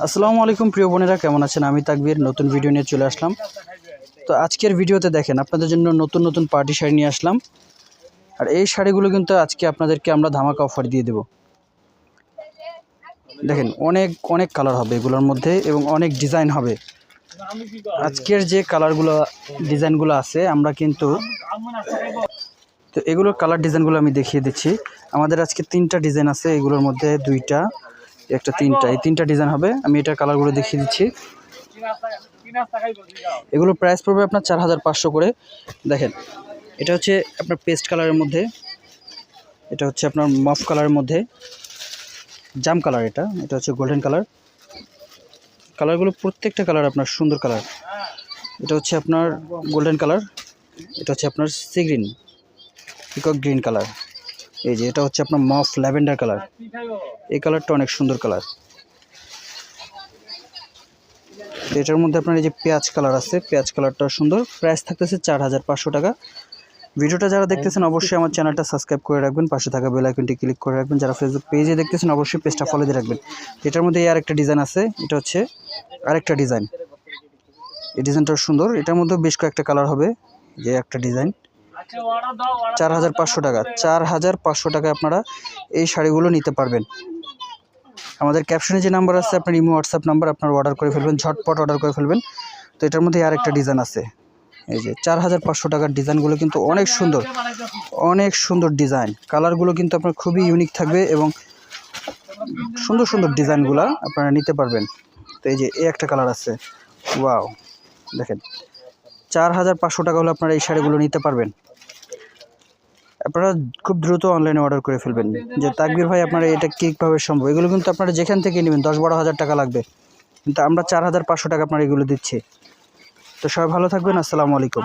আসসালামু আলাইকুম প্রিয় বোনেরা, কেমন আছেন? আমি তাকবীর নতুন ভিডিও নিয়ে চলে আসলাম। তো আজকের ভিডিওতে দেখেন আপনাদের জন্য নতুন নতুন পার্টি শাড়ি নিয়ে আসলাম। আর এই শাড়িগুলো কিন্তু আজকে আপনাদেরকে আমরা ধামাকা অফার দিয়ে দেব। দেখেন অনেক অনেক কালার হবে এগুলোর মধ্যে এবং অনেক ডিজাইন হবে। আজকের যে কালারগুলো ডিজাইনগুলো আছে আমরা কিন্তু তো এগুলোর কালার ডিজাইনগুলো আমি দেখিয়ে দিচ্ছি। আমাদের আজকে 3টা ডিজাইন আছে, এগুলোর মধ্যে 2টা একটা 3টা, এই 3টা ডিজাইন হবে। আমি এটার কালারগুলো দেখিয়ে দিচ্ছি। এগুলোর প্রাইস পড়বে আপনার 4500 করে। দেখেন এটা হচ্ছে আপনার পেস্ট কালারের মধ্যে, এটা হচ্ছে আপনার মফ কালারের মধ্যে, জাম কালার, এটা হচ্ছে গোল্ডেন কালার। কালারগুলো প্রত্যেকটা কালার আপনার সুন্দর কালার। এটা হচ্ছে আপনার গোল্ডেন কালার, এটা হচ্ছে আপনার sea green peacock green colour, এই যে এটা হচ্ছে আপনার মফ ল্যাভেন্ডার কালার। এই কালারটা অনেক সুন্দর কালার। এটার মধ্যে আপনার এই যে পেঁয়াজ কালার আছে, পেঁয়াজ কালারটা সুন্দর। প্রাইস থাকতেছে 4500 টাকা। ভিডিওটা যারা দেখতেছেন অবশ্যই আমার চ্যানেলটা সাবস্ক্রাইব করে রাখবেন, পাশে থাকা বেল আইকনটি ক্লিক করে রাখবেন। যারা ফেসবুক পেজে দেখতেছেন অবশ্যই পেজটা ফলো দিয়ে রাখবেন। এটার মধ্যে আরেকটা ডিজাইন আছে, এটা হচ্ছে আরেকটা ডিজাইন। এই ডিজাইনটা সুন্দর, এটার মধ্যে বেশ কয়েকটা কালার হবে। যে একটা ডিজাইন 4500 টাকা। 4500 টাকায় আপনারা এই শাড়িগুলো নিতে পারবেন। আমাদের ক্যাপশনে যে নাম্বার আছে আপনার ইমো হোয়াটসঅ্যাপ নাম্বার, আপনার অর্ডার করে ফেলবেন, ঝটপট অর্ডার করে ফেলবেন। তো এটার মধ্যে আরেকটা ডিজাইন আছে, এই যে 4500 টাকার ডিজাইনগুলো কিন্তু অনেক সুন্দর, অনেক সুন্দর ডিজাইন। কালারগুলো কিন্তু আপনার খুবই ইউনিক থাকবে এবং সুন্দর সুন্দর ডিজাইনগুলো আপনারা নিতে পারবেন। তো এই যে একটা কালার আছে, ওয়াও, দেখেন 4500 টাকা হলে আপনারা এই শাড়িগুলো নিতে পারবেন। আপনারা খুব দ্রুত অনলাইনে অর্ডার করে ফেলবেন। যে তাকবীর ভাই আপনারা এটা কীভাবে সম্ভব? এগুলো কিন্তু আপনারা যেখান থেকে নেবেন 10-12 হাজার টাকা লাগবে, কিন্তু আমরা 4500 টাকা আপনারা এগুলো দিচ্ছি। তো সবাই ভালো থাকবেন, আসসালামু আলাইকুম।